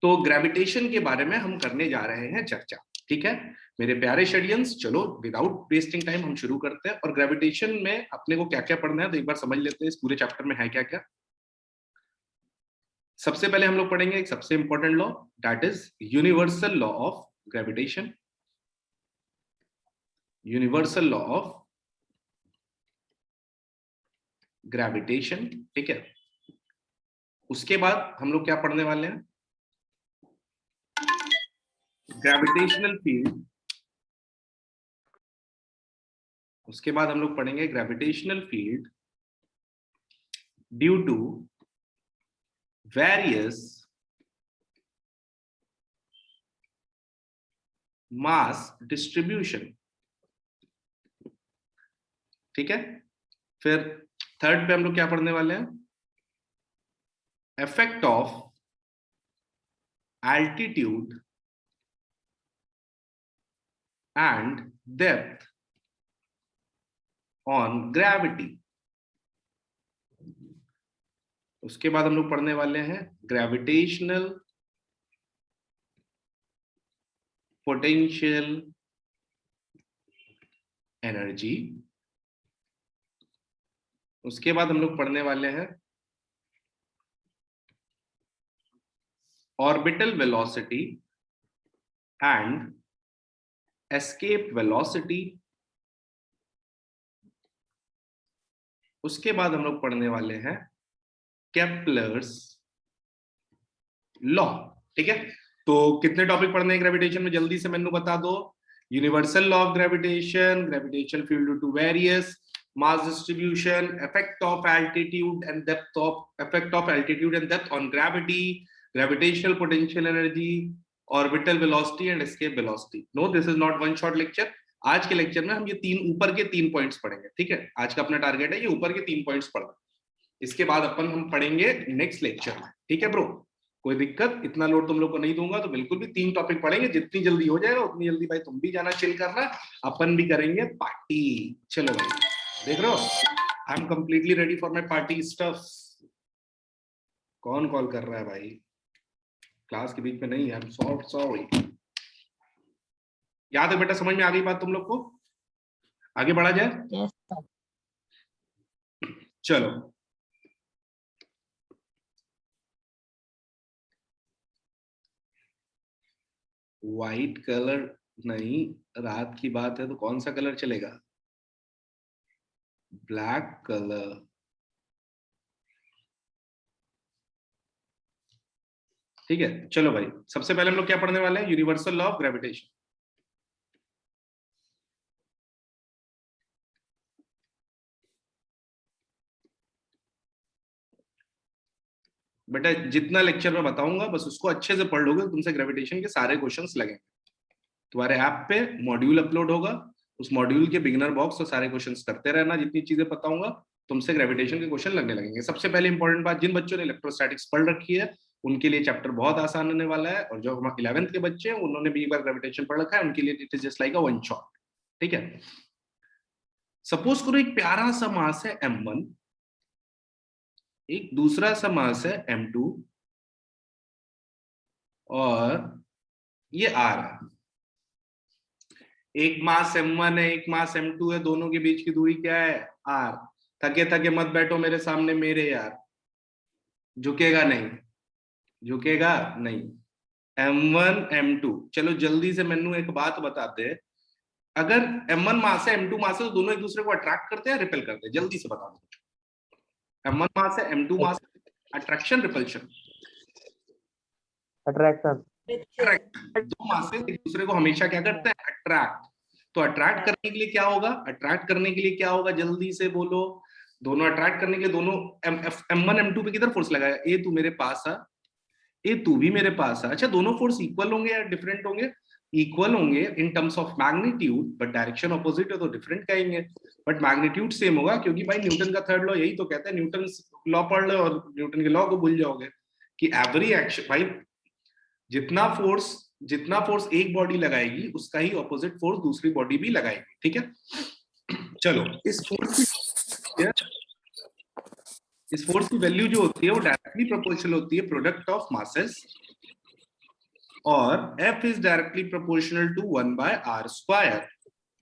तो ग्रेविटेशन के बारे में हम करने जा रहे हैं चर्चा, ठीक है मेरे प्यारे स्टूडेंट्स। चलो विदाउट वेस्टिंग टाइम हम शुरू करते हैं। और ग्रेविटेशन में अपने को क्या क्या पढ़ना है तो एक बार समझ लेते हैं इस पूरे चैप्टर में है क्या क्या। सबसे पहले हम लोग पढ़ेंगे एक सबसे important law, that is universal law of gravitation. Universal law of gravitation, ठीक है। उसके बाद हम लोग क्या पढ़ने वाले हैं, ग्रेविटेशनल फील्ड। उसके बाद हम लोग पढ़ेंगे gravitational field due to various mass distribution, ठीक है। फिर थर्ड पे हम लोग क्या पढ़ने वाले हैं, effect of altitude and depth on gravity. उसके बाद हम लोग पढ़ने वाले हैं ग्रेविटेशनल पोटेंशियल एनर्जी। उसके बाद हम लोग पढ़ने वाले हैं orbital velocity and escape velocity. उसके बाद हम लोग पढ़ने वाले हैं केप्लर्स लॉ, ठीक है। तो कितने टॉपिक पढ़ने हैं ग्रेविटेशन में जल्दी से मैंने बता दो। Universal law of gravitation, gravitational field due to various mass distribution, effect of altitude and depth on gravity, gravitational potential energy, orbital velocity and escape velocity. No, this is not one shot lecture. आज के lecture में हम ये ऊपर के 3 points पढ़ेंगे, ठीक है। आज का अपना टारगेट है ये ऊपर के 3 पॉइंट्स पढ़ना। इसके बाद अपन हम पढ़ेंगे नेक्स्ट लेक्चर में, ठीक है ब्रो। कोई दिक्कत, इतना लोड तुम लोग को नहीं दूंगा, तो बिल्कुल भी 3 टॉपिक पढ़ेंगे। जितनी जल्दी हो जाएगा उतनी जल्दी भाई तुम भी जाना चिल करना, अपन भी करेंगे पार्टी। चलो भाई देख रहे हो, I am completely ready for my party stuff. कौन कॉल कर रहा है भाई, क्लास के बीच में नहीं, आई एम सॉरी। याद है बेटा, समझ में आ गई बात तुम लोग को? आगे बढ़ा जाए? yes, चलो व्हाइट कलर नहीं, रात की बात है तो कौन सा कलर चलेगा? Black colour. ठीक है चलो भाई, सबसे पहले हम लोग क्या पढ़ने वाले हैं, यूनिवर्सल लॉ ऑफ ग्रेविटेशन। बेटा जितना लेक्चर में बताऊंगा बस उसको अच्छे से पढ़ लोगे, तुमसे ग्रेविटेशन के सारे क्वेश्चंस लगेंगे। तुम्हारे ऐप पे मॉड्यूल अपलोड होगा, उस मॉड्यूल के बिगिनर बॉक्स और सारे क्वेश्चंस करते रहना। जितनी चीजें बताऊंगा तुमसे ग्रेविटेशन के क्वेश्चन लगने लगेंगे। सबसे पहले इंपॉर्टेंट बात, जिन बच्चों ने इलेक्ट्रोस्टैटिक्स पढ़ रखी है उनके लिए चैप्टर बहुत आसान होने वाला है, और जो 11th के बच्चे हैं उन्होंने भी एक बार ग्रेविटेशन पढ़ रखा है, उनके लिए it is just like a one shot, ठीक है। सपोज करो एक प्यारा सा मास है m1, एक दूसरा सा मास है m2, और ये r है। एक मास m1 है, एक मास m2 है, दोनों के बीच की दूरी क्या है? r। थके थके मत बैठो मेरे सामने मेरे यार, झुकेगा नहीं, झुकेगा नहीं। m1 m2, चलो जल्दी से मैनू एक बात बताते, अगर m1 मास है m2 मास है तो दोनों एक दूसरे को अट्रैक्ट करते हैं रिपेल करते हैं? जल्दी से बता दो। m1 मास है m2 मास, अट्रैक्शन रिपल्शन? अट्रैक्शन। दो मासेस एक दूसरे को हमेशा क्या करते हैं? अट्रैक्ट। तो अट्रैक्ट करने के लिए क्या होगा, अट्रैक्ट करने के लिए क्या होगा, जल्दी से बोलो। दोनों अट्रैक्ट करने के लिए दोनों m1 m2 पे किधर फोर्स लगाया? ए तू मेरे पास आ, ए तू भी मेरे पास आ। अच्छा दोनों फोर्स इक्वल होंगे या डिफरेंट होंगे? इक्वल होंगे इन terms of magnitude, but direction opposite है तो डिफरेंट कहेंगे। बट मैग्नीट्यूड सेम होगा, क्योंकि भाई न्यूटन का थर्ड लॉ यही तो कहता है। न्यूटन लॉ पढ़ लो और न्यूटन के लॉ को भूल जाओगे कि एवरी एक्शन, भाई जितना फोर्स एक बॉडी लगाएगी उसका ही ऑपोजिट फोर्स दूसरी बॉडी भी लगाएगी, ठीक है। चलो इस फोर्स की वैल्यू जो होती है वो डायरेक्टली प्रोपोर्शनल होती है प्रोडक्ट ऑफ मासेस और F is directly proportional to 1/r²।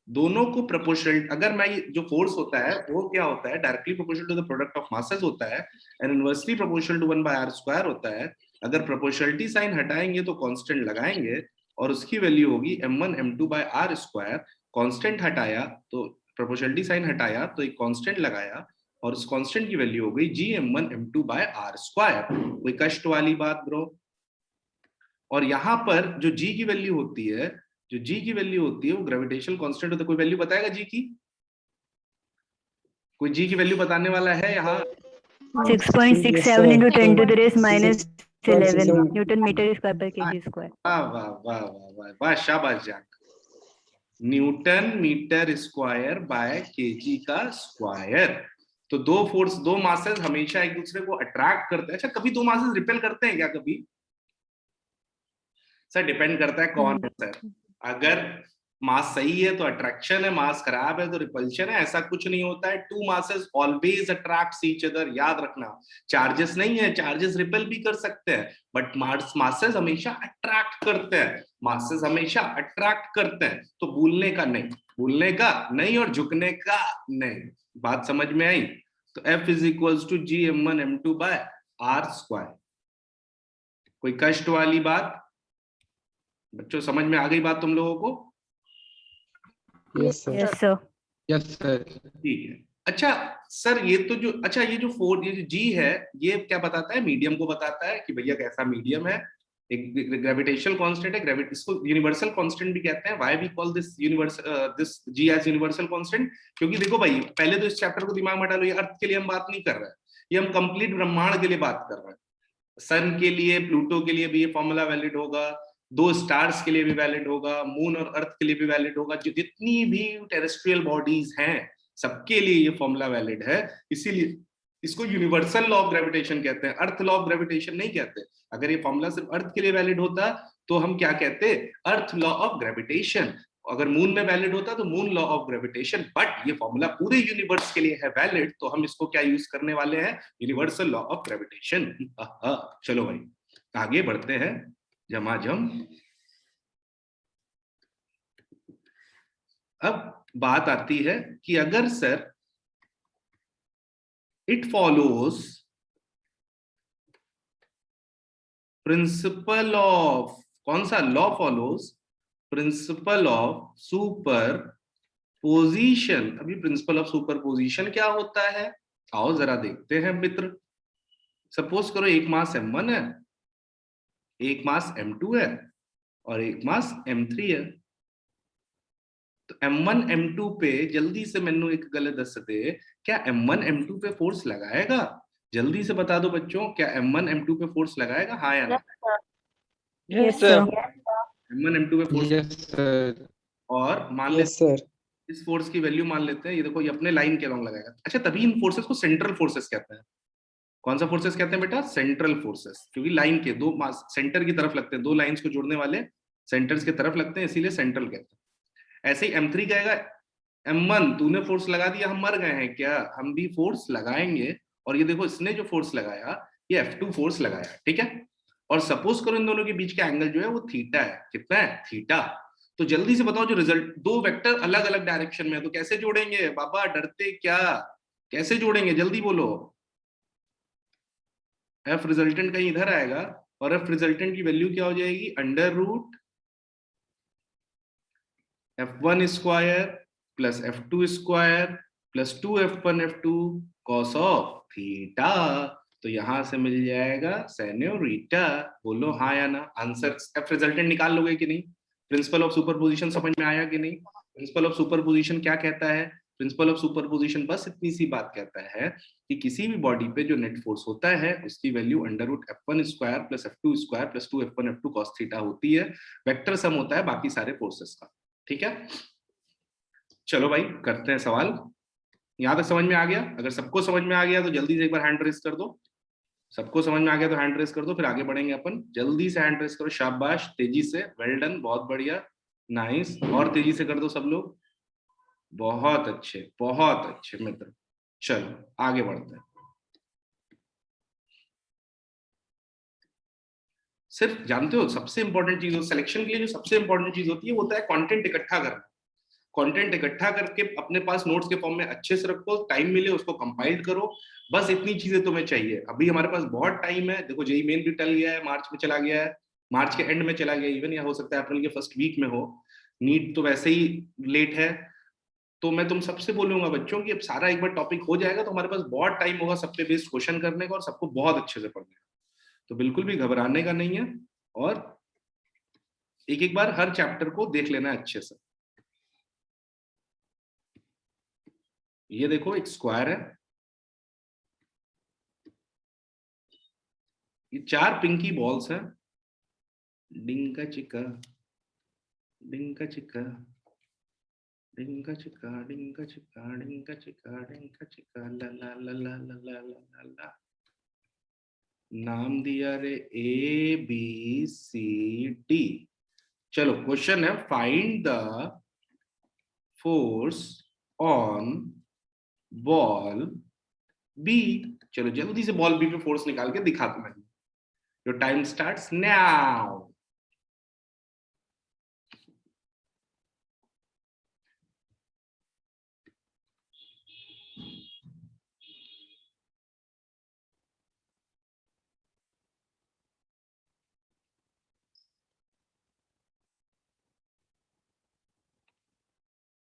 दोनों को प्रोपोर्शनल, अगर मैं जो फोर्स होता है वो क्या होता है, directly proportional to the product of masses होता है and inversely proportional to 1/r² होता है। अगर प्रोपोर्शनलिटी साइन हटाएंगे तो कांस्टेंट लगाएंगे और उसकी वैल्यू होगी m1 m2/r²। कांस्टेंट हटाया तो प्रोपोर्शनलिटी साइन हटाया तो एक कांस्टेंट लगाया और उस कांस्टेंट की वैल्यू हो गई g m1 m2/r²। कोई कष्ट वाली बात ब्रो? और यहाँ पर जो g की वैल्यू होती है, जो g की वैल्यू होती है वो ग्रेविटेशनल कांस्टेंट होता है। कोई वैल्यू बताएगा g की? कोई g की वैल्यू बताने वाला है यहाँ? 6.67 into 10 to the raise minus 11 Newton meter square per kg square. वाह वाह वाह वाह वाह वाह, शाबाश जान। Newton metre square by KG का स्क्वायर। तो दो फोर्स, दो मासेस हमेशा एक दूसरे को अट्रैक्ट करते हैं। अच्छा, कभी दो मासेस रिपेल करते हैं क्या कभी? सर डिपेंड करता है कौन है सर। अगर मास सही है तो अट्रैक्शन है, मास खराब है तो रिपल्शन है। ऐसा कुछ नहीं होता है। Two masses always attract each other, याद रखना। चार्जेस नहीं है, चार्जेस रिपेल भी कर सकते हैं बट मासेस हमेशा अट्रैक्ट करते हैं, मासेस हमेशा अट्रैक्ट करते हैं। तो भूलने का नहीं, भूलने का नहीं और झुकने का नहीं। बात समझ में आई? तो F is equals to G m1 m2/r²। कोई कष्ट वाली बात? बच्चों समझ में आ गई बात तुम लोगों को? Yes, sir. Yes, sir. ठीक है। अच्छा सर, ये तो जो, अच्छा ये जो ये जो जी है ये क्या बताता है? मीडियम को बताता है कि भैया कैसा मीडियम है। एक ग्रेविटेशनल कांस्टेंट है, इसको यूनिवर्सल कांस्टेंट भी कहते हैं। Why we call this this G as universal constant? क्योंकि देखो भाई, पहले तो इस चैप्टर को दिमाग में डालो, ये अर्थ के लिए हम बात नहीं कर रहे हैं, ये हम कंप्लीट ब्रह्मांड के लिए बात कर रहे हैं। सन के लिए, प्लूटो के लिए भी ये फॉर्मूला वैलिड होगा, दो स्टार्स के लिए भी वैलिड होगा, मून और अर्थ के लिए भी वैलिड होगा। जो जितनी भी टेरेस्ट्रियल बॉडीज हैं सबके लिए ये फॉर्मूला वैलिड है। इसीलिए इसको यूनिवर्सल लॉ ऑफ ग्रेविटेशन कहते हैं, अर्थ लॉ ऑफ ग्रेविटेशन नहीं कहते। अगर ये फॉर्मूला सिर्फ अर्थ के लिए वैलिड होता तो हम क्या कहते? अर्थ लॉ ऑफ ग्रेविटेशन। अगर मून में वैलिड होता तो moon law of gravitation. But ये फॉर्मूला पूरे यूनिवर्स के लिए है वैलिड, तो हम इसको क्या यूज करने वाले हैं? Universal law of gravitation. चलो भाई आगे बढ़ते हैं झमाझम। अब बात आती है कि अगर sir it follows principle of, कौन सा law follows? Principle of super position. अभी प्रिंसिपल ऑफ सुपर पोजीशन क्या होता है? आओ जरा देखते हैं मित्र। सपोज करो एक मास m1 है, एक मास m2 है और एक मास m3 है। तो m1 m2 पे जल्दी से मैनू एक गल दस दे, क्या m1 m2 पे फोर्स लगाएगा? जल्दी से बता दो बच्चों, क्या m1 m2 पे फोर्स लगाएगा? हाँ या ना? Yes, sir. m1 m2 पे फोर्स। Yes, sir. और मान लेते इस फोर्स की वैल्यू मान लेते हैं, ये देखो ये अपने लाइन के अलॉन्ग लगाएगा। अच्छा, तभी इन फोर्सेस को सेंट्रल फोर्सेस कहते हैं। कौन सा फोर्सेस कहते हैं बेटा? Central forces. क्योंकि लाइन के दो मास सेंटर की तरफ लगते हैं, दो लाइंस को जोड़ने वाले सेंटर्स की तरफ लगते हैं, इसीलिए सेंट्रल कहते हैं। ऐसे ही m3 कहेगा m1 तूने फोर्स लगा दिया, हम मर गए हैं क्या? हम भी फोर्स लगाएंगे। और ये देखो इसने जो फोर्स लगाया ये F2 फोर्स लगाया, ठीक है। और सपोज करो इन दोनों के बीच का एंगल जो है वो थीटा है। कितना है? थीटा। तो जल्दी से बताओ, जो रिजल्ट, दो वेक्टर अलग अलग डायरेक्शन में है तो कैसे जोड़ेंगे? बाबा डरते क्या, कैसे जोड़ेंगे? जल्दी बोलो। एफ रिजल्टेंट कहीं इधर आएगा और एफ रिजल्टेंट की वैल्यू क्या हो जाएगी? Under root f1 square plus f2 square plus 2f1 f2 cos of theta. तो यहां से मिल जाएगा सेन्योरिटा। बोलो हाँ या ना? आंसर एफ रिजल्टेंट निकाल लोगे कि नहीं? प्रिंसिपल ऑफ सुपरपोजिशन समझ में आया कि नहीं? प्रिंसिपल ऑफ सुपरपोजिशन क्या कहता है? प्रिंसिपल ऑफ सुपरपोजिशन बस इतनी सी बात कहता है कि किसी भी बॉडी पे जो नेट फोर्स होता है उसकी value under root f1 square plus f2 square plus 2f1 f2 cos theta होती है। वेक्टर सम होता है बाकी सारे फोर्सेस का, ठीक है। चलो भाई करते हैं सवाल। यहां तक समझ में आ गया? अगर सबको समझ में आ गया तो जल्दी से एक बार हैंड रेस कर दो। सबको समझ में आ गया तो हैंड रेस कर दो, फिर आगे बढ़ेंगे अपन। जल्दी से हैंड रेस करो, शाबाश, तेजी से, वेल डन, बहुत बढ़िया, नाइस। और तेजी से कर दो सब लोग, बहुत अच्छे मित्र। चलो आगे बढ़ते हैं। सिर्फ जानते हो सबसे इंपॉर्टेंट चीज, सिलेक्शन के लिए जो सबसे इंपॉर्टेंट चीज होती है वो होता है कंटेंट इकट्ठा करना। कंटेंट इकट्ठा करके अपने पास नोट्स के फॉर्म में अच्छे से रखो, टाइम मिले उसको कंपाइल करो, बस इतनी चीजें तुम्हें चाहिए। अभी हमारे पास बहुत टाइम है, देखो जेईई मेन भी टल गया है, मार्च में चला गया है, मार्च के एंड में चला गया इवन, या हो सकता है अप्रैल के फर्स्ट वीक में हो, नीट तो वैसे ही लेट है। तो मैं तुम सबसे बोलूंगा बच्चों कि अब सारा एक बार टॉपिक हो जाएगा तो हमारे पास बहुत टाइम होगा सब पे बेस्ड क्वेश्चन करने का और सबको बहुत अच्छे से पढ़ने का। तो बिल्कुल भी घबराने का नहीं है, और एक एक बार हर चैप्टर को देख लेना अच्छे से। ये देखो एक स्क्वायर है, ये 4 पिंकी बॉल्स हैं, डिंका चिका डिंका चिका डिंका चिका डिंका चिका डिंका चिका डिंका चिका ला ला ला ला ला ला ला ला। नाम दिया रे ए बी सी डी। चलो क्वेश्चन है, find the force on ball B. चलो जल्दी से बॉल बी पे फोर्स निकाल के दिखा दो। Your time starts now.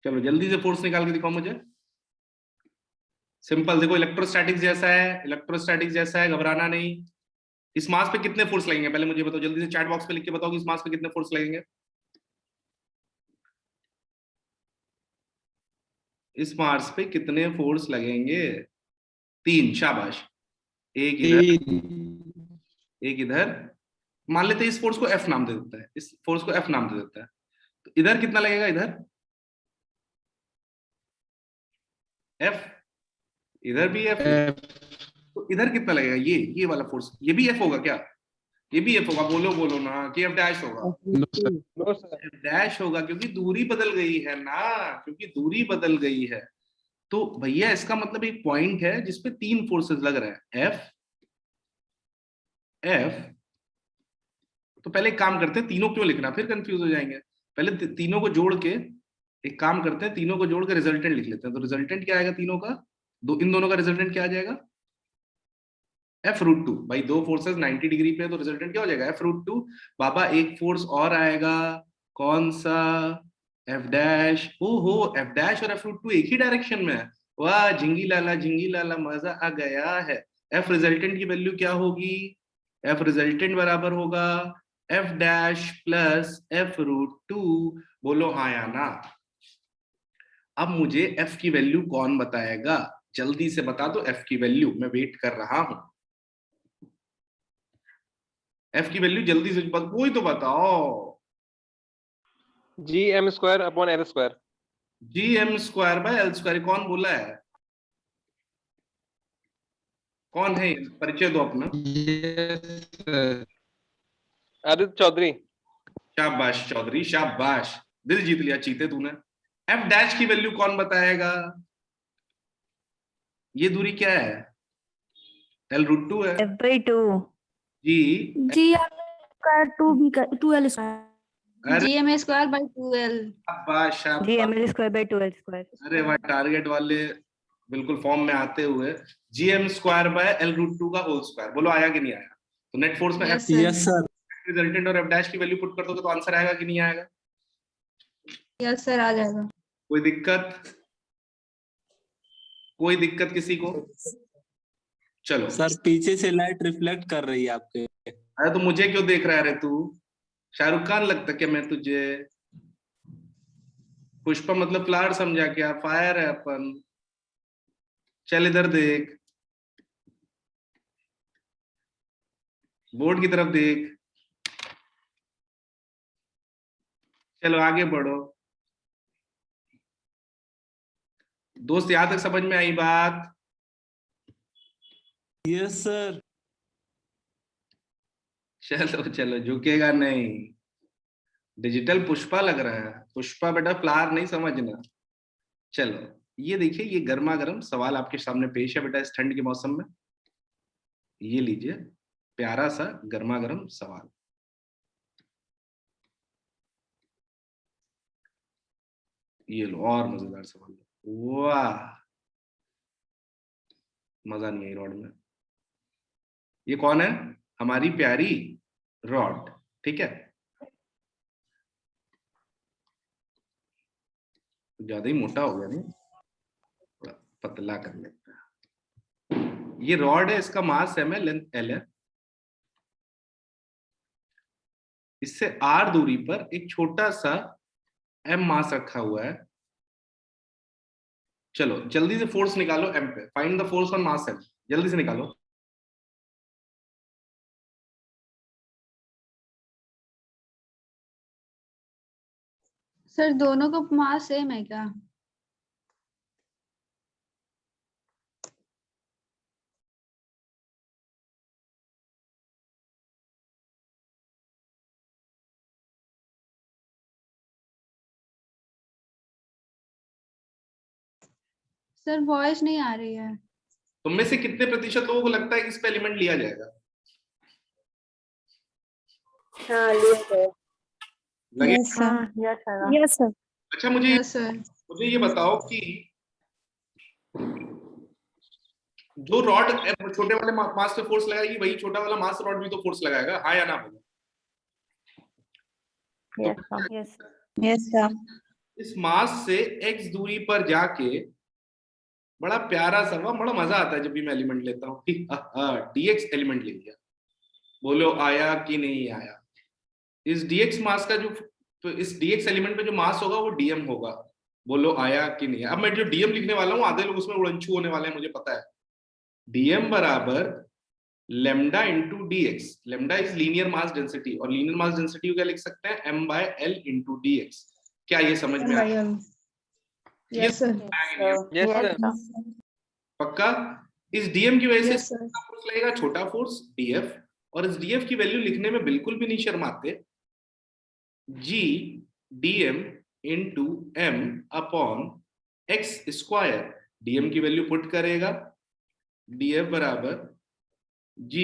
चलो जल्दी से फोर्स निकाल के दिखाओ मुझे। सिंपल, देखो इलेक्ट्रोस्टैटिक्स जैसा है, इलेक्ट्रोस्टैटिक्स जैसा है, घबराना नहीं। इस मास पे कितने फोर्स लगेंगे पहले मुझे बताओ, जल्दी से चैट बॉक्स पे लिख के बताओ कि इस मास पे कितने फोर्स लगेंगे। इस मास पे कितने फोर्स लगेंगे? 3, शाबाश। एक इधर, एक इधर। मान लेते हैं इस फोर्स को एफ नाम दे देता है, इस फोर्स को एफ नाम दे देता है। तो इधर कितना लगेगा? इधर एफ, इधर भी एफ। तो इधर कितना लगेगा? ये वाला फोर्स, ये भी एफ होगा क्या? ये भी एफ होगा? बोलो बोलो ना कि एफ डैश होगा। एफ डैश होगा क्योंकि दूरी बदल गई है ना, क्योंकि दूरी बदल गई है। तो भैया इसका मतलब एक पॉइंट है जिसपे 3 फोर्सेस लग रहे हैं, एफ एफ। तो पहले एक काम करते हैं, तीनों क्यों लिखना, फिर कंफ्यूज हो जाएंगे। पहले तीनों को जोड़ के एक काम करते हैं, तीनों को जोड़ के रिजल्टेंट लिख लेते हैं। तो रिजल्टेंट क्या आएगा तीनों का? इन दोनों का रिजल्टेंट क्या आ जाएगा? f√2। भाई दो फोर्सेस 90 डिग्री पे, तो रिजल्टेंट क्या हो जाएगा? f√2। बाबा एक फोर्स और आएगा, कौन सा? f dash. ओहो, f डैश और f√2 एक ही डायरेक्शन में है। वाह झिंगी लाला मजा आ गया है। f रिजल्टेंट की वैल्यू क्या होगी? f रिजल्टेंट बराबर होगा f डैश प्लस f√2। बोलो हाँ या ना। अब मुझे f की वैल्यू कौन बताएगा? जल्दी से बता दो f की वैल्यू, मैं वेट कर रहा हूं। f की वैल्यू जल्दी से कोई तो बताओ। gm²/l²। gm²/l²। कौन बोला है? कौन है? परिचय दो अपना। आदित्य चौधरी। शाबाश चौधरी, शाबाश, दिल जीत लिया चीते तूने। f डैश की वैल्यू कौन बताएगा? ये दूरी क्या है? l√2 है f/2। जी। gm²/2l²। अरे gm²/2l। शाबाश शाबाश। gm²/2l²। अरे वाह, टारगेट वाले बिल्कुल फॉर्म में आते हुए। gm²/l√2 का होल स्क्वायर। बोलो आया कि नहीं आया? तो नेट फोर्स में f यस सर। रिजल्टेंट और f डैश की वैल्यू पुट कर दोगे तो आंसर आएगा कि नहीं आएगा? यस सर, आ जाएगा। कोई दिक्कत? कोई दिक्कत किसी को? चलो सर पीछे से लाइट रिफ्लेक्ट कर रही है आपके। अरे तो मुझे क्यों देख रहा है रे तू? शाहरुख खान लगता क्या मैं तुझे? पुष्पा मतलब फ्लावर समझा क्या? फायर है अपन। चल इधर देख, बोर्ड की तरफ देख। चलो आगे बढ़ो दोस्त, यहां तक समझ में आई बात? Yes sir. चलो चलो, झुकेगा नहीं। डिजिटल पुष्पा लग रहा है, पुष्पा बेटा फ्लावर नहीं समझना। चलो ये देखिए, ये गर्मा गर्म सवाल आपके सामने पेश है बेटा इस ठंड के मौसम में। ये लीजिए प्यारा सा गर्मा गर्म सवाल। ये लो और मजेदार सवाल, वाह मजा नहीं आई रॉड में। ये कौन है? हमारी प्यारी रॉड, ठीक है। ज्यादा ही मोटा हो गया नहीं, थोड़ा पतला कर लेते हैं। ये रॉड है, इसका मास m है, लेंथ l है। इससे r दूरी पर एक छोटा सा m मास रखा हुआ है। चलो जल्दी से फोर्स निकालो m पे, find the force on mass m, जल्दी से निकालो। सर दोनों का मास सेम है क्या? सर वॉइस नहीं आ रही है। तुम में से कितने प्रतिशत लोगों को लगता है कि इस पे एलिमेंट लिया जाएगा? हाँ लिया लगे? Yes sir. अच्छा मुझे यस सर। मुझे ये बताओ कि जो रॉड छोटे वाले मास पे फोर्स लगाएगी, वही छोटा वाला मास रॉड भी तो फोर्स लगाएगा, हाँ या ना बोलो? Yes yes sir. इस मास से x दूरी पर जाके बड़ा प्यारा सा, बड़ा मजा आता है जब भी मैं एलिमेंट लेता हूँ। dx एलिमेंट ले लिया, बोलो आया कि नहीं आया? इस dx मास का जो, तो इस dx एलिमेंट पे जो मास होगा वो dm होगा, बोलो आया कि नहीं? अब मैं जो dm लिखने वाला हूँ, आधे लोग उसमें उड़नछू होने वाले हैं, मुझे पता है। dm बराबर lambda into dx, lambda is linear mass density, और लीनियर मास डेंसिटी को क्या लिख सकते हैं? m by l into dx। क्या ये समझ में आया? Yes sir. Yes sir. पक्का? इस dm की वजह से यस सर। फोर्स लगेगा, छोटा फोर्स df, और इस df की वैल्यू लिखने में बिल्कुल भी नहीं शर्माते, g dm into m upon x square. dm की वैल्यू पुट करेगा, df बराबर g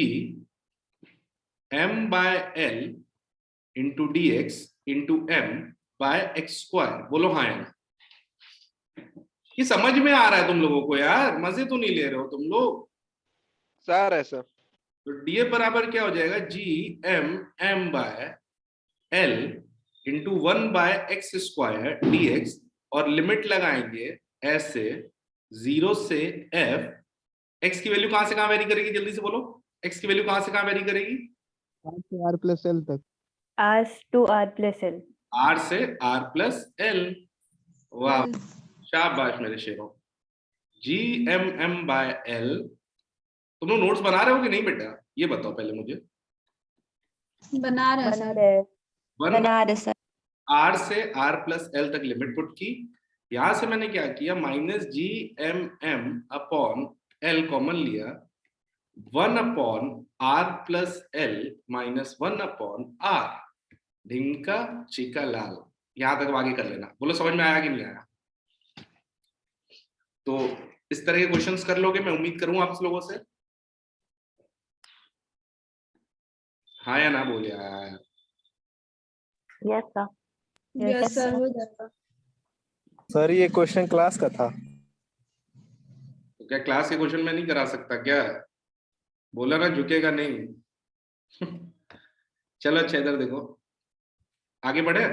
m bye l into dx into m by x square. बोलो हाँ या ना? ये समझ में आ रहा है तुम लोगों को यार? मजे तो नहीं ले रहे हो तुम लोग? सर है सर। तो df बराबर क्या हो जाएगा? g m bye l into 1 by x square dx, और लिमिट लगाएंगे ऐसे 0 से f। x की वैल्यू कहां से कहां वेरी करेगी? जल्दी से बोलो, x की वैल्यू कहां से कहां वेरी करेगी? R से R प्लस L तक। R to R plus L। r से r प्लस l। वाह शाबाश मेरे शेरों। g m bye l। तुम लोग नोट्स बना रहे हो कि नहीं बेटा? ये बताओ पहले मुझे। बना रहे हैं सर। सर r से r प्लस l तक लिमिट पुट की। यहां से मैंने क्या किया? Minus G M M upon l common लिया, 1 upon r plus l minus 1 upon r। ढिंका चिका लाल। यहां तक आगे कर लेना। बोलो समझ में आया कि नहीं आया? तो इस तरह के क्वेश्चंस कर लोगे, मैं उम्मीद करूं आप लोगों से। हाँ या ना बोले यार? Yes sir. यस सर हो जाएगा। सर ये क्वेश्चन क्लास का था। तो क्या क्लास के क्वेश्चन में नहीं करा सकता क्या? बोला ना झुकेगा नहीं। चलो अच्छा इधर देखो, आगे बढ़े।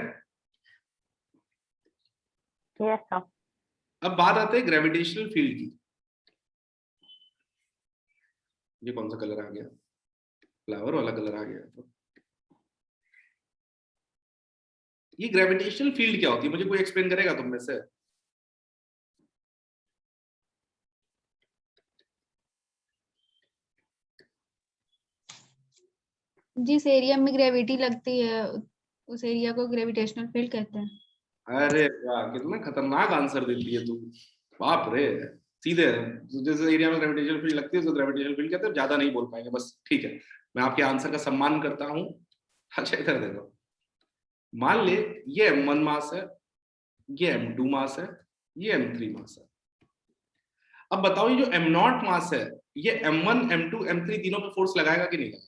Yes sir. अब बात आते है ग्रेविटेशनल फील्ड की। ये कौन सा कलर आ गया? फ्लावर वाला कलर आ गया। तो ये ग्रेविटेशनल फील्ड क्या होती है? मुझे कोई एक्सप्लेन करेगा तुम में से? जिस एरिया में ग्रेविटी लगती है उस एरिया को ग्रेविटेशनल फील्ड कहते हैं। अरे वाह, कितना खतरनाक आंसर देती है तू। बाप रे, सीधे जिस एरिया में ग्रेविटेशनल फील्ड लगती है उसको ग्रेविटेशनल फील्ड कहते हैं। ज्यादा नहीं बोल पाएंगे, बस ठीक है। मैं आपके आंसर का सम्मान करता हूँ। अच्छा इधर देखो, मान ले ये m1 मास है, ये m2 मास है, ये m3 मास है। अब बताओ ये जो m0 मास है, ये m1 m2 m3 तीनों पे फोर्स लगाएगा कि नहीं लगाएगा?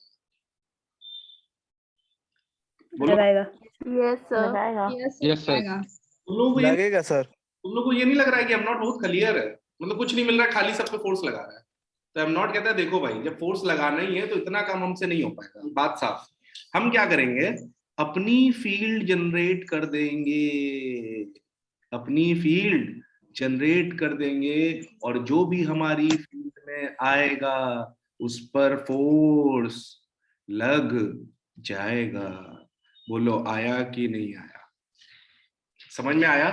बोलो। लगाएगा। Yes sir. Yes, sir. लगाएगा। तुम लोगों को ये लगेगा सर। तुम लोगों को ये नहीं लग रहा है कि एम नॉट बहुत क्लियर है, मतलब कुछ नहीं मिल रहा है, खाली सब पे फोर्स लगा रहा है। तो एम नॉट कहता है देखो भाई, जब फोर्स लगाना ही है तो इतना काम हमसे नहीं हो पाएगा, बात साफ। हम क्या करेंगे, अपनी फील्ड जनरेट कर देंगे, अपनी फील्ड जनरेट कर देंगे, और जो भी हमारी फील्ड में आएगा उस पर फोर्स लग जाएगा। बोलो आया कि नहीं आया, समझ में आया?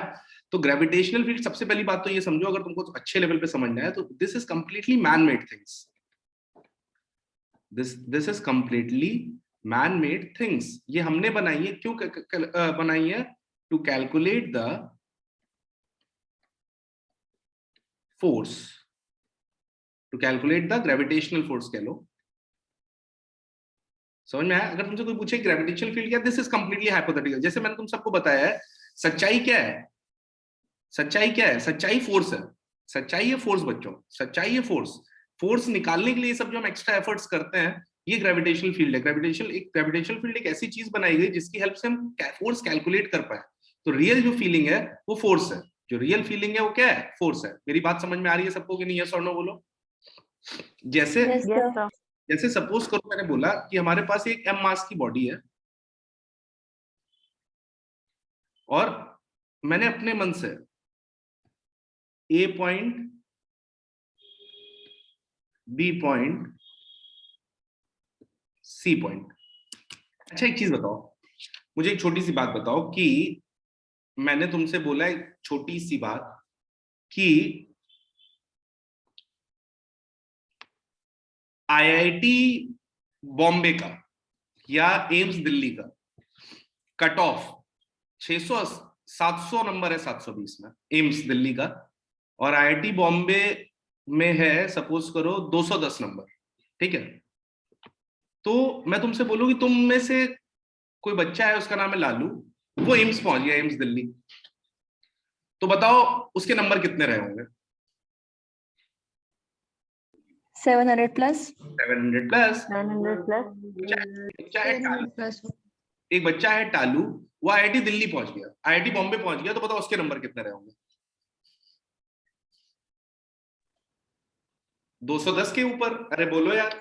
तो ग्रेविटेशनल फील्ड, सबसे पहली बात तो ये समझो, अगर तुमको अच्छे लेवल पे समझना है तो this is completely man made things, this is completely man made things. ये हमने बनाई है, क्यों बनाई है? To calculate the force, to calculate the gravitational force कह लो। समझ में आया? अगर तुमसे कोई पूछे ग्रेविटेशनल फील्ड क्या, दिस इज कंप्लीटली हाइपोथेटिकल। जैसे मैंने तुम सबको बताया है, सच्चाई क्या है? सच्चाई क्या है? सच्चाई फोर्स है, सच्चाई है फोर्स बच्चों, सच्चाई है फोर्स। फोर्स निकालने के लिए सब जो हम एक्स्ट्रा एफर्ट्स करते हैं, ये ग्रेविटेशनल फील्ड है। ग्रेविटेशनल फील्ड एक ऐसी चीज बनाई गई जिसकी हेल्प से हम फोर्स कैलकुलेट कर पाए। तो रियल जो फीलिंग है वो फोर्स है, जो रियल फीलिंग है वो क्या है? फोर्स है। मेरी बात समझ में आ रही है सबको कि नहीं? यस और नो बोलो। जैसे जैसे सपोज करो, मैंने बोला कि हमारे पास एक एम मास की बॉडी है, और मैंने अपने मन से A point, B point, C point. अच्छा एक चीज बताओ, मुझे एक छोटी सी बात बताओ कि मैंने तुमसे बोला एक छोटी सी बात कि आईआईटी बॉम्बे का या एम्स दिल्ली का कट ऑफ 600 700 नंबर है, 720 में एम्स दिल्ली का, और आईआईटी बॉम्बे में है सपोज करो 210 नंबर, ठीक है? तो मैं तुमसे बोलूं कि तुम में से कोई बच्चा है, उसका नाम है लालू, वो एम्स पहुंच गया, एम्स दिल्ली, तो बताओ उसके नंबर कितने रहे होंगे? 700 प्लस 700 प्लस। 900 प्लस बच्चा है टालू, प्लस एक बच्चा है टालू, वो आईआईटी दिल्ली पहुंच गया, आईआईटी बॉम्बे पहुंच गया, तो बताओ उसके नंबर कितने रहे होंगे? 210 के ऊपर? अरे बोलो यार।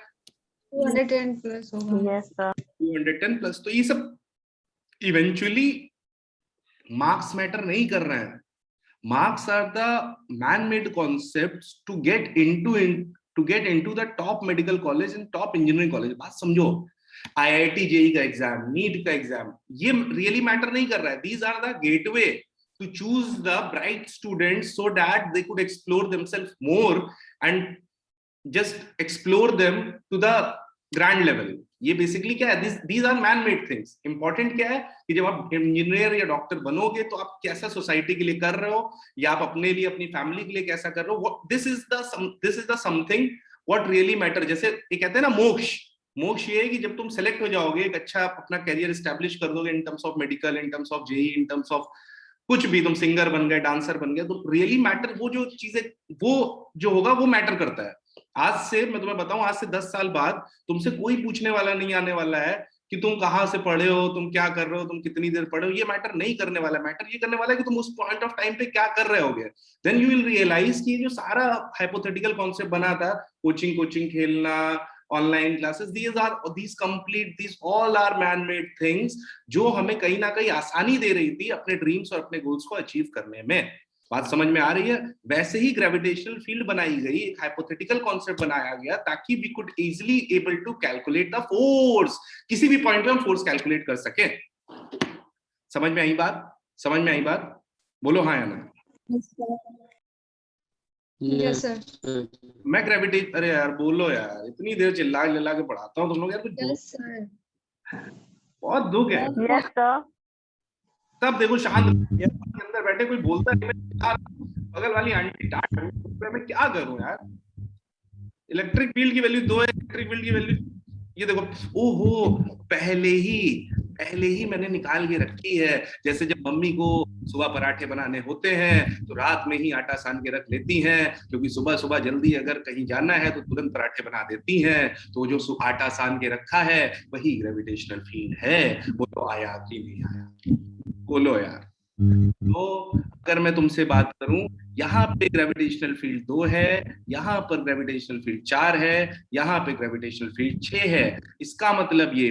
210 प्लस होगा। Yes sir 210 plus. तो ये सब इवेंचुअली मार्क्स मैटर नहीं कर रहे हैं। Marks are the man made concepts to get into the top medical college and top engineering college. बात समझो, आईआईटी जेई का एग्जाम, नीट का एग्जाम, ये रियली मैटर नहीं कर रहा है। These are the gateway to choose the bright students so that they could explore themselves more and just explore them to the grand level. ये basically क्या है? These are man made things. Important क्या है कि जब आप engineer या doctor बनोगे तो आप कैसा सोसाइटी के लिए कर रहे हो, या आप अपने लिए, अपनी फैमिली के लिए कैसा कर रहे हो, this is the something what really matter. जैसे ये कहते हैं ना मोक्ष, मोक्ष ये है कि जब तुम सेलेक्ट हो जाओगे, एक अच्छा अपना करियर एस्टेब्लिश कर दोगे in terms of medical, in terms of JEE, in terms of कुछ भी, तुम सिंगर बन गए, डांसर बन गए, तो रियली मैटर वो जो चीजें, वो जो होगा वो मैटर करता है। आज से मैं तुम्हें बताऊं, आज से 10 साल बाद तुमसे कोई पूछने वाला नहीं आने वाला है कि तुम कहाँ से पढ़े हो, तुम क्या कर रहे हो, तुम कितनी देर पढ़े हो। ये मैटर नहीं करने वाला। मैटर ये करने वाला है कि तुम उस पॉइंट ऑफ टाइम पे क्या कर रहे होगे। देन यू विल रियलाइज कि जो सारा हाइपोथेटिकल कॉन्सेप्ट बना था, कोचिंग खेलना, online classes, these all are man made things जो हमें कहीं ना कहीं आसानी दे रही थी अपने ड्रीम्स और अपने गोल्स को अचीव करने में। बात समझ में आ रही है? वैसे ही ग्रेविटेशनल फील्ड बनाई गई, एक हाइपोथेटिकल कॉन्सेप्ट बनाया गया ताकि we could easily able to calculate the force, किसी भी पॉइंट पे हम फोर्स कैलकुलेट कर सके। समझ में आई बात? समझ में आई बात? बोलो हाँ या ना। Yes sir. मैं ग्रेविटेशन, अरे यार बोलो यार, इतनी देर चिल्ला चिल्ला के पढ़ाता हूँ तुम लोग यार, कुछ यस सर। बहुत दुख है। यस सर तब देखो शांत अंदर बैठे, कोई बोलता है, बगल वाली आंटी डांट रही है, मैं क्या करूं यार। इलेक्ट्रिक फील्ड की वैल्यू 2 है, इलेक्ट्रिक फील्ड की वैल्यू ये देखो, ओहो पहले ही मैंने निकाल के रखी है। जैसे जब मम्मी को सुबह पराठे बनाने होते हैं तो रात में ही आटा सान के रख लेती हैं, क्योंकि सुबह सुबह जल्दी अगर कहीं जाना है तो तुरंत पराठे बना देती हैं। तो जो आटा सान के रखा है वही ग्रेविटेशनल फील्ड है। बोलो आया कि नहीं आया? बोलो यार। तो अगर मैं तुमसे बात करूं, यहाँ पे ग्रेविटेशनल फील्ड 2 है, यहाँ पर ग्रेविटेशनल फील्ड 4 है, यहाँ पे ग्रेविटेशनल फील्ड 6 है, इसका मतलब ये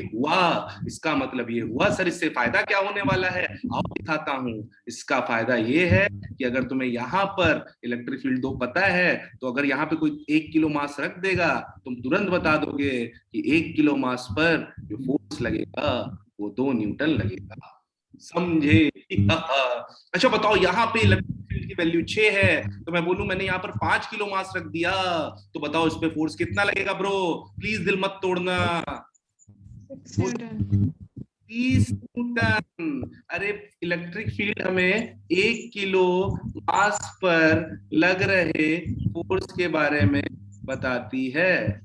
हुआ सर, इससे फायदा क्या होने वाला है, आओ दिखाता हूं। इसका फायदा ये है कि अगर तुम्हें यहाँ पर इलेक्ट्रिक फील्ड 2 पता है, तो अगर यहाँ पे कोई 1 किलो मास रख देगा, तुम तुरंत बता दोगे कि 1 किलो मास पर जो फोर्स लगेगा वो 2 न्यूटन लगेगा। समझे? अच्छा बताओ, यहाँ पे इलेक्ट्रिक फील्ड की वैल्यू 6 है, तो मैं बोलूं मैंने यहाँ पर 5 किलो मास रख दिया, तो बताओ इस पे फोर्स कितना लगेगा ब्रो? प्लीज दिल मत तोड़ना। 6 न्यूटन। 30 न्यूटन। अरे इलेक्ट्रिक फील्ड हमें 1 किलो मास पर लग रहे फोर्स के बारे में बताती है।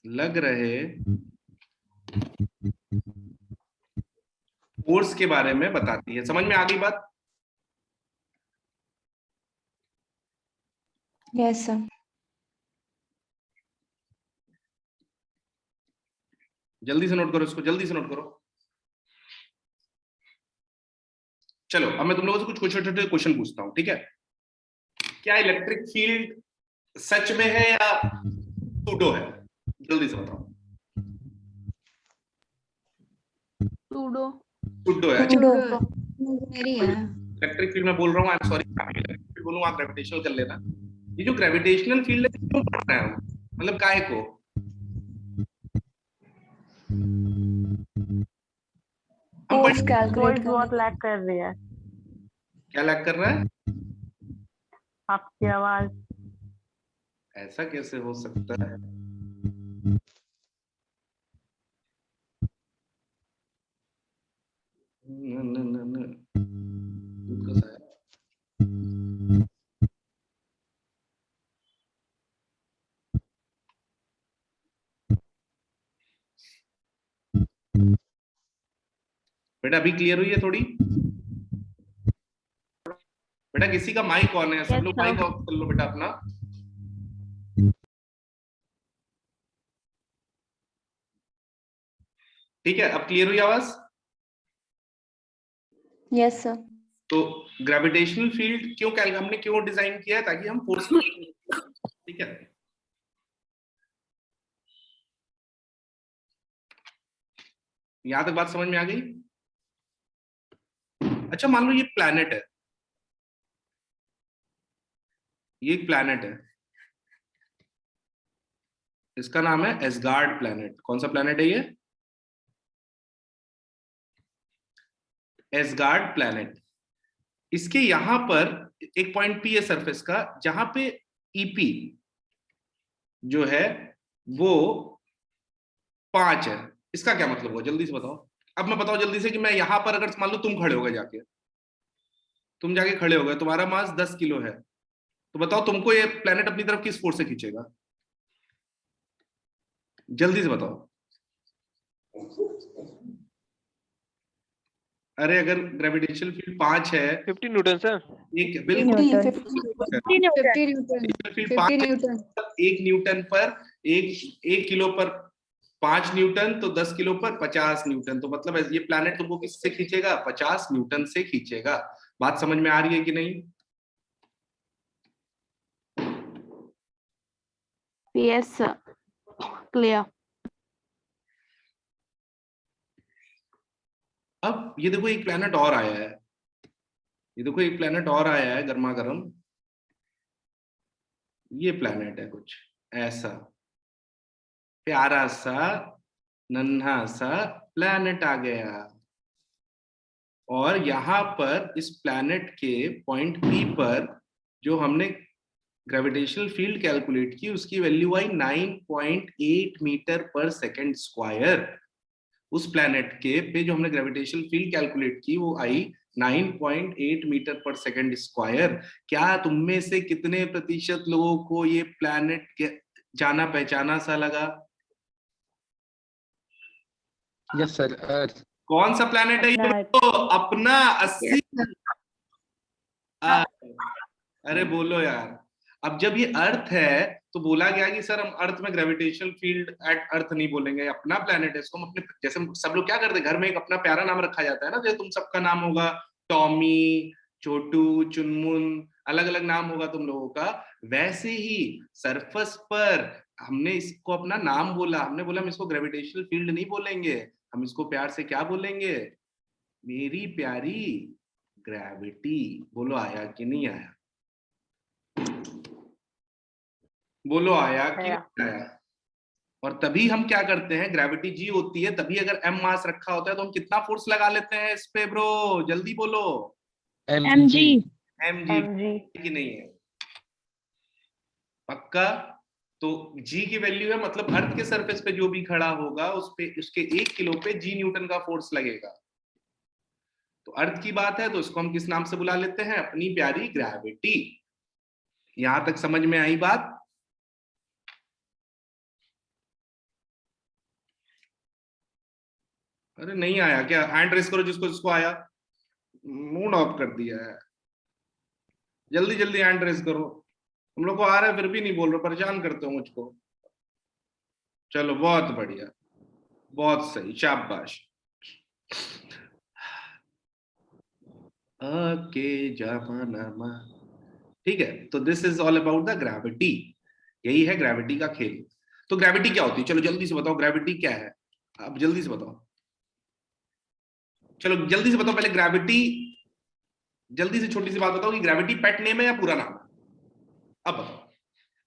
लग रहे फोर्स के बारे में बताती है। समझ में आ गई बात? Yes sir. जल्दी से नोट करो इसको, जल्दी से नोट करो। चलो अब मैं तुम लोगों से कुछ छोटे छोटे क्वेश्चन पूछता हूं, ठीक है? क्या इलेक्ट्रिक फील्ड सच में है या सूडो है? जल्दी से बताओ। सूडो। सूडो है। सूडो। मेरी है। इलेक्ट्रिक फील्ड मैं बोल रहा हूँ, आई एम सॉरी, बोलूँ आप ग्रेविटेशनल कर लेना। ये जो ग्रेविटेशनल फील्ड है क्यों पढ़ रहे हैं हम? मतलब काहे को? फोर्स कैलकुलेट बहुत लैग कर रही है क्या लैग कर रहा है? आपकी आवाज। ऐसा कैसे हो सकता है? न। दूध कैसा है? बेटा अभी क्लियर हुई है थोड़ी? बेटा किसी का माइक ऑन है? सब लोग माइक ऑफ कर लो बेटा अपना। ठीक है, अब क्लियर हुई आवाज? Yes sir. तो ग्रेविटेशनल फील्ड क्यों हमने क्यों डिजाइन किया है? ताकि हम फोर्स, ठीक है? यहां तक बात समझ में आ गई? अच्छा मान लो ये प्लैनेट है, ये एक प्लैनेट है, इसका नाम है एसगार्ड प्लैनेट। कौन सा प्लैनेट है ये? Ash gourd planet. इसके यहां पर एक पॉइंट पी है सरफेस का, जहां पे ईपी जो है वो 5 है। इसका क्या मतलब हुआ? जल्दी से बताओ। अब मैं बताओ जल्दी से कि मैं यहां पर अगर मान लो तुम खड़े हो गए जाके, तुम जाके खड़े हो गए, तुम्हारा मास 10 किलो है, तो बताओ तुमको ये प्लेनेट अपनी तरफ किस फोर्स से खींचेगा? जल्दी से बताओ। अरे अगर ग्रेविटेशनल फील्ड 5 है, 50 न्यूटन सर। एक बिल्कुल Newton. 50 Newton. Field 50 Newton. 1 Newton पर 1 किलो पर 5 न्यूटन, तो 10 किलो पर 50 न्यूटन। तो मतलब ये प्लैनेट तुमको किससे खींचेगा? 50 न्यूटन से खींचेगा। बात समझ में आ रही है कि नहीं? Yes sir, clear. अब ये देखो एक प्लैनेट और आया है, ये देखो एक प्लैनेट और आया है गर्मा गर्म। ये प्लैनेट है कुछ ऐसा, प्यारा सा नन्हा सा प्लैनेट आ गया, और यहाँ पर इस प्लैनेट के पॉइंट पी पर जो हमने ग्रेविटेशनल फील्ड कैलकुलेट की, उसकी वैल्यू आई 9.8 मीटर पर सेकेंड स्क्वायर। उस प्लैनेट के पे जो हमने ग्रेविटेशनल फील्ड कैलकुलेट की वो आई 9.8 मीटर पर सेकेंड स्क्वायर। क्या तुम में से कितने प्रतिशत लोगों को ये प्लैनेट जाना पहचाना सा लगा? यस सर, अर्थ। कौन सा प्लैनेट है ये? तो अपना 80। अरे बोलो यार, अब जब ये अर्थ है तो बोला गया कि सर हम अर्थ में ग्रेविटेशनल फील्ड एट अर्थ नहीं बोलेंगे, अपना प्लेनेट है, इसको हम अपने, जैसे सब लोग क्या करते हैं घर में एक अपना प्यारा नाम रखा जाता है ना, जैसे तुम सबका नाम होगा टॉमी, छोटू, चुनमुन, अलग अलग नाम होगा तुम लोगों का, वैसे ही सरफेस पर हमने इसको अपना नाम बोला, हमने बोला हम इसको ग्रेविटेशनल फील्ड नहीं बोलेंगे, हम इसको प्यार से क्या बोलेंगे, मेरी प्यारी ग्रेविटी। बोलो आया कि नहीं आया? बोलो आया कि नहीं आया? और तभी हम क्या करते हैं, ग्रेविटी जी होती है, तभी अगर एम मास रखा होता है तो हम कितना फोर्स लगा लेते हैं इस पे ब्रो, जल्दी बोलो। mg एम जी mg कि नहीं है? पक्का? तो जी की वैल्यू है, मतलब अर्थ के सरफेस पे जो भी खड़ा होगा उस पे, उसके 1 किलो पे जी न्यूटन का फोर्स लगेगा। तो अर्थ की बात है तो इसको हम किस नाम से बुला लेते हैं, अपनी प्यारी ग्रेविटी। यहां तक समझ में आई बात? अरे नहीं आया क्या? हैंड रेस करो जिसको जिसको आया। मूड ऑफ कर दिया है, जल्दी जल्दी हैंड रेस करो। हम लोग को आ रहा है फिर भी नहीं बोल रहे, परेशान करते हो मुझको। चलो बहुत बढ़िया, बहुत सही, शाबाश। ओके जमाना, ठीक है। तो this is all about the gravity, यही है ग्रेविटी का खेल। तो ग्रेविटी क्या होती है, चलो जल्दी से बताओ ग्रेविटी क्या है, अब जल्दी से बताओ, चलो जल्दी से बताओ। पहले ग्रेविटी, जल्दी से छोटी सी बात बताओ कि ग्रेविटी पेट नेम है या पूरा नाम है? अब बताओ,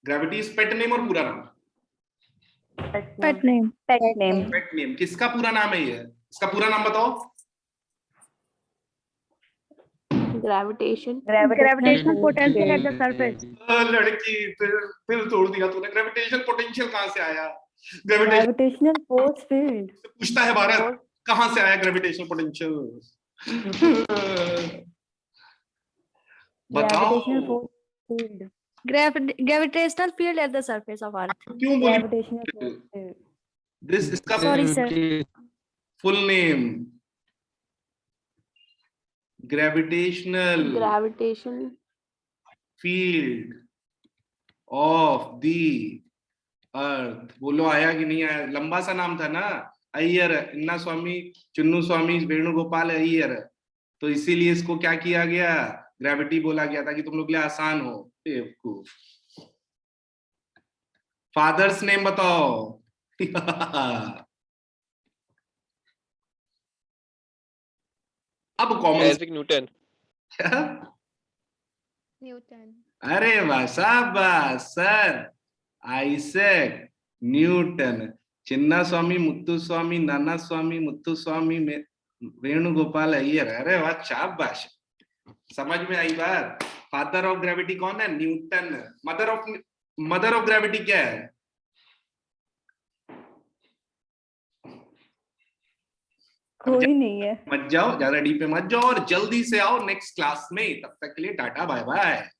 ग्रेविटी इज पेट नेम और पूरा नाम? Pet name. Pet name. Pet name, किसका पूरा नाम है ये? इसका पूरा नाम बताओ। gravitation Gravitational potential at the surface. लड़की फिर तोड़ दिया तूने। ग्रेविटेशन पोटेंशियल कहां से आया? Gravitation Gravitational force field. पूछता है भारत, कहां से आया ग्रेविटेशन पोटेंशियल? Gravitational बताओ force field. Gravitational field at the surface of Earth. क्यों बोली? Gravitational force field. दिस इसका Sorry, sir. Full name, gravitational gravitation field of the earth. बोलो आया कि नहीं आया? लंबा सा नाम था ना, अय्यर, इन्ना स्वामी, चुन्नू स्वामी, वेणुगोपाल अय्यर, तो इसीलिए इसको क्या किया गया, ग्रेविटी बोला गया था कि तुम लोग के लिए आसान हो। बेवकूफ। फादर्स नेम बताओ। अब कॉमन आइजैक न्यूटन। क्या? न्यूटन। अरे वाह, शाबाश सर, आइजैक न्यूटन। चिन्ना स्वामी, मुत्तु स्वामी, नाना स्वामी, मुत्तु स्वामी, वेणुगोपाल अय्यर। अरे वाह, शाबाश, समझ में आई बात। फादर ऑफ ग्रेविटी कौन है? न्यूटन। मदर ऑफ ग्रेविटी क्या है? कोई नहीं है। मत जाओ, ज्यादा डीप में मत जाओ और जल्दी से आओ नेक्स्ट क्लास में। तब तक के लिए टाटा बाय बाय।